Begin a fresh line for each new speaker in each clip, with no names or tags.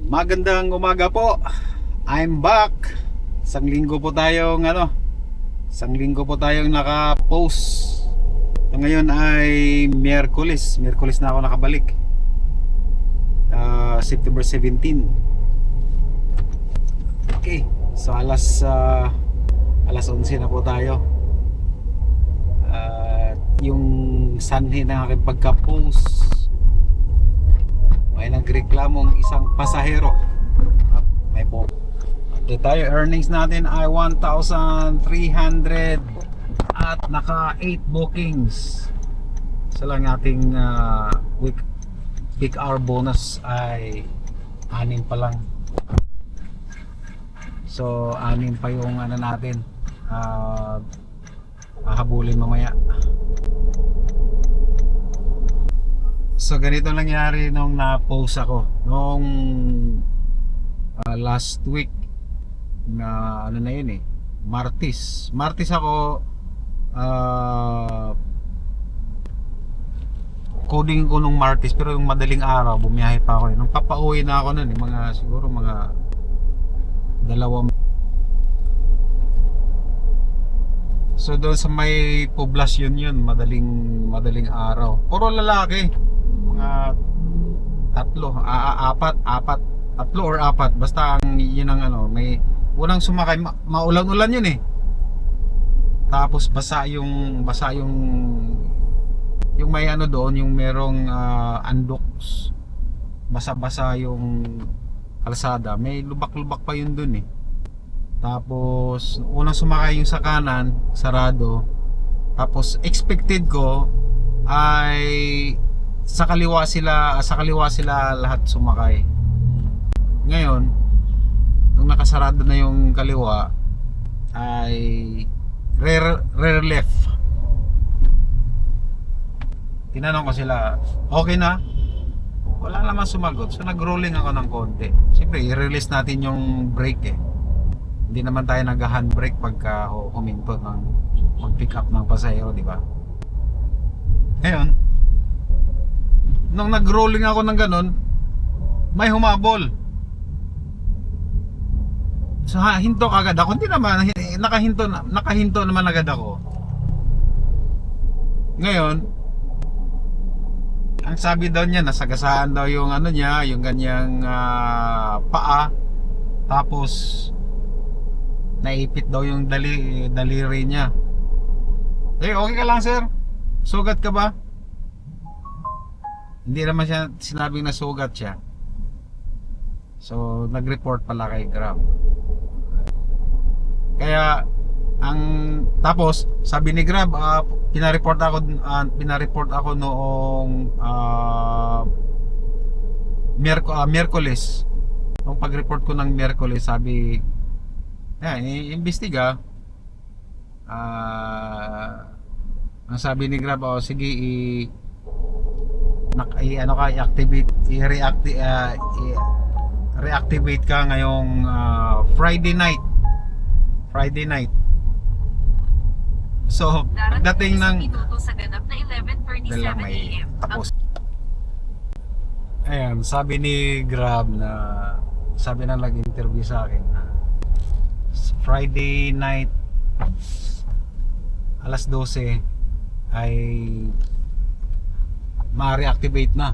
Magandang umaga po. I'm back. Isang linggo po tayong naka-post. Ngayon ay Miyerkules na ako nakabalik. September 17. Okay. So alas 11 na po tayo. Yung sanhi ng aking pagka-post, may nagreklamong isang pasahero. May po. Update tayo. Earnings natin ay 1,300 at naka 8 bookings. So lang ating week peak hour bonus ay 6 pa lang. So 6 pa yung natin. Hahabulin mamaya. So ganito nangyari nung na-post ako nung last week na na yun Martes ako coding ko nung Martes, pero yung madaling araw bumiyahe pa ako nung papauwi na ako nun siguro mga 2. So doon sa may poblasyon yun, madaling araw, puro lalaki, mga 3 or 4, basta ang yun ang may unang sumakay, maulan-ulan yun tapos basa yung may doon, yung merong andoks, basa-basa yung kalsada, may lubak-lubak pa yun doon Tapos unang sumakay yung sa kanan, sarado. Tapos expected ko ay sa kaliwa sila lahat sumakay. Ngayon, nung nakasarado na yung kaliwa, ay rear left. Tinanong ko sila, okay na? Wala naman sumagot. So nag-rolling ako ng konti. Siyempre, i-release natin yung brake Hindi naman tayo nag-handbrake pagka huminto ng mag-pick up ng pasahero, di ba? Ngayon, nung nag-rolling ako ng ganun, may humabol. So hinto kagad ako. Hindi naman, nakahinto naman agad ako. Ngayon, ang sabi daw niya, nasagasaan daw yung yung ganyang paa. Tapos naipit daw yung daliri niya. Okay ka lang, sir? Sugat ka ba? Hindi naman siya sinabing na sugat siya. So nag-report pala kay Grab. Kaya tapos sabi ni Grab, pinareport ako noong Miyerkules. Nung pag-report ko ng Miyerkules, sabi iimbestiga. Ang sabi ni Grab, sige, reactivate ka ngayong Friday night. So pagdating ng may tapos, ayan, sabi ni Grab sabi na nag-interview sa akin Friday night alas 12 ay ma-reactivate na.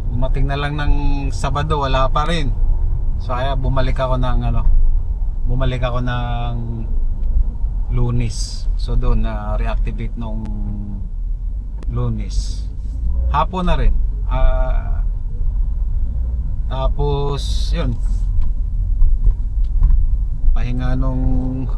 Dumating na lang ng Sabado, wala pa rin. So kaya bumalik ako ng Lunes. So doon na reactivate nung Lunes. Hapon na rin. Tapos yun, pahinga nung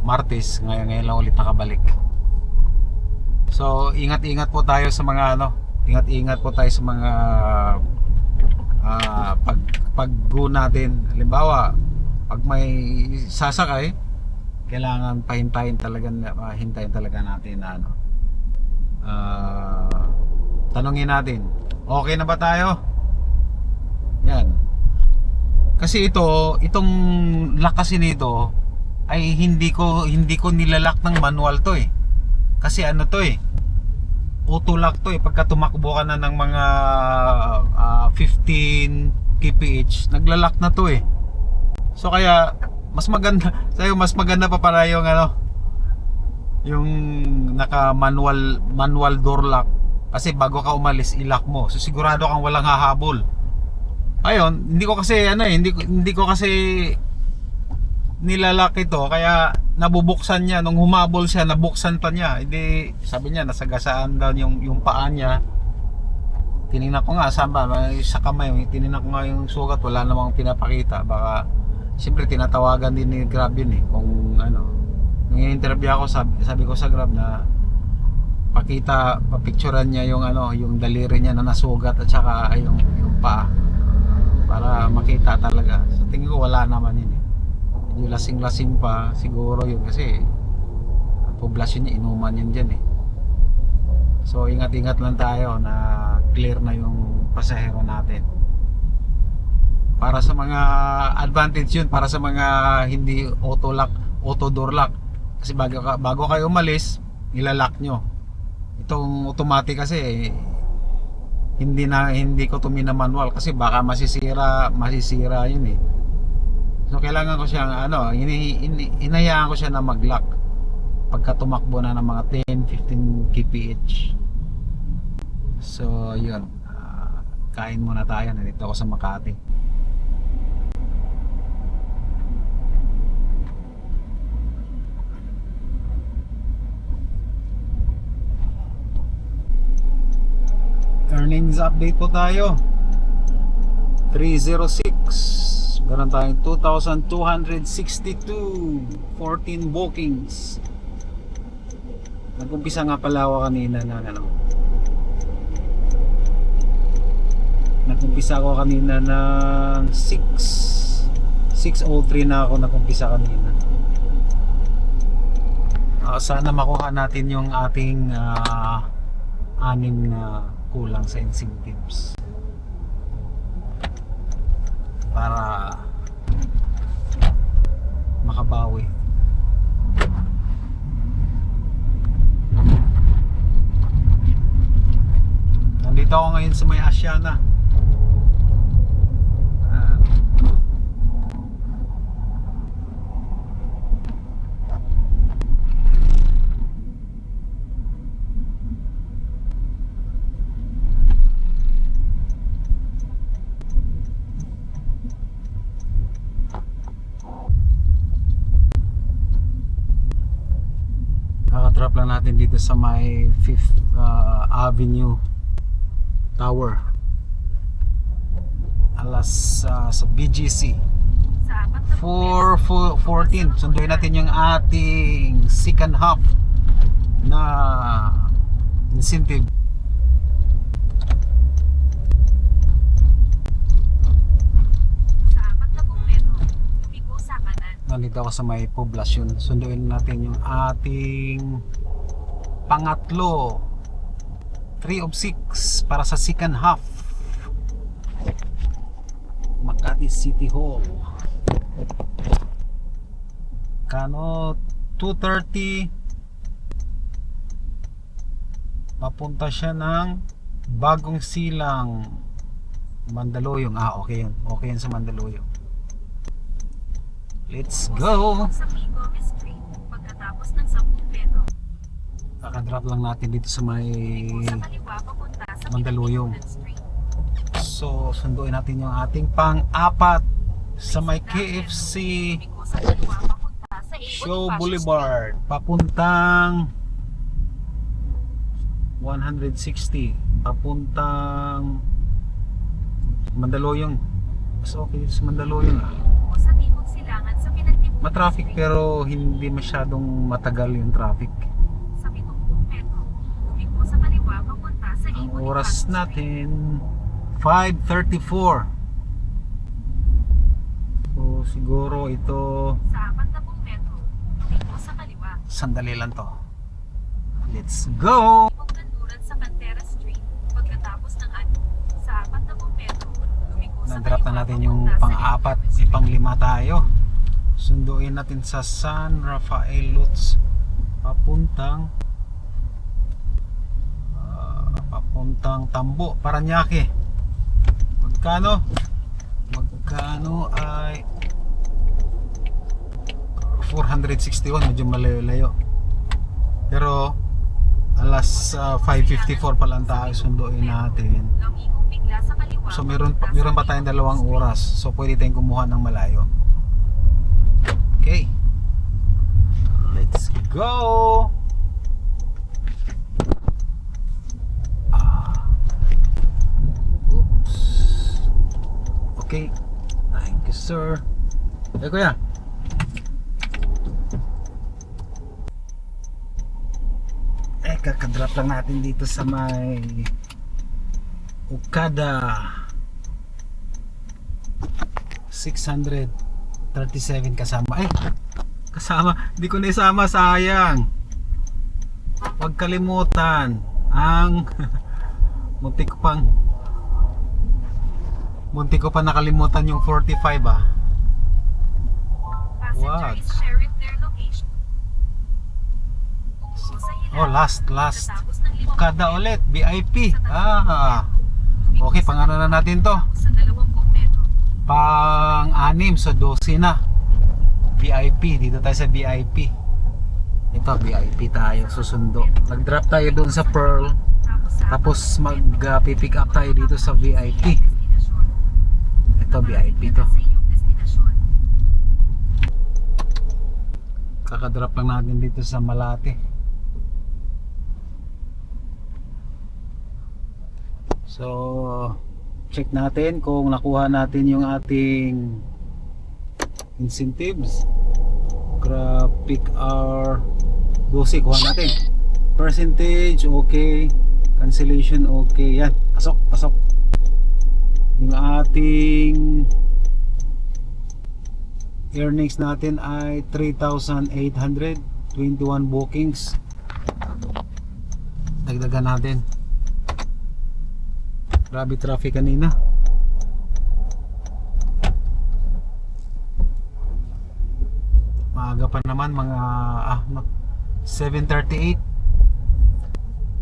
Martes, ngayon lang ulit nakabalik. So ingat-ingat po tayo sa mga pag-go natin. Halimbawa, pag may sasakay, kailangan hintayin talaga natin tanungin natin, okay na ba tayo? Yan. Kasi itong lakasin nito ay hindi ko nilalak ng manual to Kasi auto lock to eh. Pagka tumakbo ka na ng mga 15 kph, naglalak na to eh. So kaya mas maganda sa'yo, mas maganda pa para yung yung naka manual door lock, kasi bago ka umalis i-lock mo, so sigurado kang walang hahabol. Ayun, hindi ko kasi hindi ko kasi nilalak ito, kaya nabubuksan niya. Nung humabol siya, nabuksan pa niya. Hindi, sabi niya nasagasaan daw yung paa niya. Tiningnan ko nga sa kamay, tiningnan ko nga yung sugat, wala namang pinapakita. Baka siyempre tinatawagan din ni Grab yun eh, kung nung in-interview ako, sabi ko sa Grab na papicturean niya yung yung daliri niya na nasugat at saka yung paa, para makita talaga. So tingin ko wala naman yun eh. Yung lasing-lasing pa siguro yun, kasi poblasyon niya, inuman yun dyan eh. So ingat-ingat lang tayo na clear na yung pasahero natin. Para sa mga advantage yun, para sa mga hindi auto lock, auto door lock, kasi bago kayo umalis, ilalock nyo. Itong automatic kasi hindi ko tumina manual, kasi baka masisira yun eh. So kailangan ko siyang hinayaan ko siya na mag-lock pagka tumakbo na ng mga 10-15 kph. So yun, kain muna tayo. Nandito ako sa Makati. Earnings update po tayo. 306. Meron tayong 2,262 14 bookings. Nag-umpisa nga pala ako kanina Nag-umpisa ako kanina ng 6:03 na ako nag-umpisa kanina. Sana makuha natin yung ating 6 na kulang sa incentives para makabawi. Nandito ako ngayon sa may Asiana. Drop lang natin dito sa may 5th Avenue Tower, sa BGC 414. Sunduin natin yung ating second half na incentive. Nandito ako sa may poblasyon. Sunduin natin yung ating pangatlo, 3 of 6 para sa second half. Makati City Hall. Kano 2:30. Papunta siya ng Bagong Silang, Mandaluyong. Okay yun. Okay yun sa Mandaluyong. Let's go! Kakadrop lang natin dito sa may Mandaluyong. So sunduin natin yung ating pang-apat sa may KFC Show Boulevard, papuntang 160, papuntang Mandaluyong. So okay sa Mandaluyong matraffic, pero hindi masyadong matagal yung traffic. Ang oras natin 5:34. So siguro ito sandali lang to. Let's go! Na-drop na natin yung pang-apat, may pang-5 tayo. Sunduin natin sa San Rafael Lutz, papuntang papuntang Tambo, Paranaque. Magkano? Magkano ay 461, medyo malayo-layo. Pero alas 5:54 pa lang tayo sunduin natin. So meron pa tayong 2 oras. So pwede tayong kumuha ng malayo. Okay. Let's go. Oops. Okay. Thank you, sir. Eh, kuya. Kakadrop lang natin dito sa may Okada 637 kasama. Ay, kasama, hindi ko na isama, sayang. Huwag kalimutan ang muntik ko pa nakalimutan yung 45 ah. What? Oh, last Okada ulit, VIP. Okay, pang-ano na natin to, pang-6 so 12 na. VIP, dito tayo sa VIP. Ito, VIP tayo, susundo. Nag-drop tayo doon sa Pearl, tapos mag-pick up tayo dito sa VIP. Ito, VIP to. Kakadrop lang natin dito sa Malate. So, check natin kung nakuha natin yung ating incentives. Graphic hour 12, kuha natin. Percentage, okay. Cancellation, okay. Yan, pasok. Yung ating earnings natin ay 3,800, 21 bookings. Dagdagan natin. Grabe traffic kanina. Maaga pa naman, mga 7:38.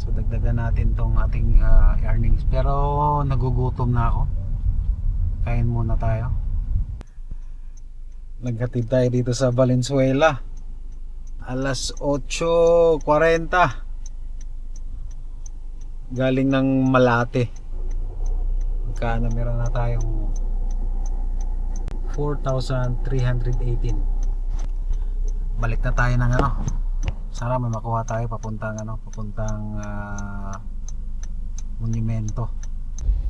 So dagdagan natin tong ating earnings. Pero nagugutom na ako. Kain muna tayo. Naghatid tayo dito sa Valenzuela. Alas 8:40. Galing ng Malate. Magkano? Meron na tayong 4,318. Balik na tayo ng ano. Sana may makuha tayo papuntang monumento.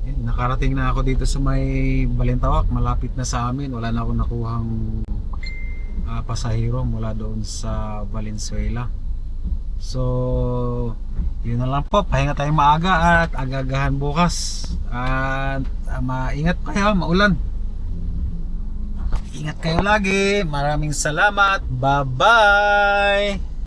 Nakarating na ako dito sa may Balintawak, malapit na sa amin. Wala na akong nakuhang pasahero mula doon sa Valenzuela. So yun na lang po, pahinga tayong maaga at agagahan bukas. At maingat kayo, maulan. Ingat kayo lagi. Maraming salamat. Bye bye.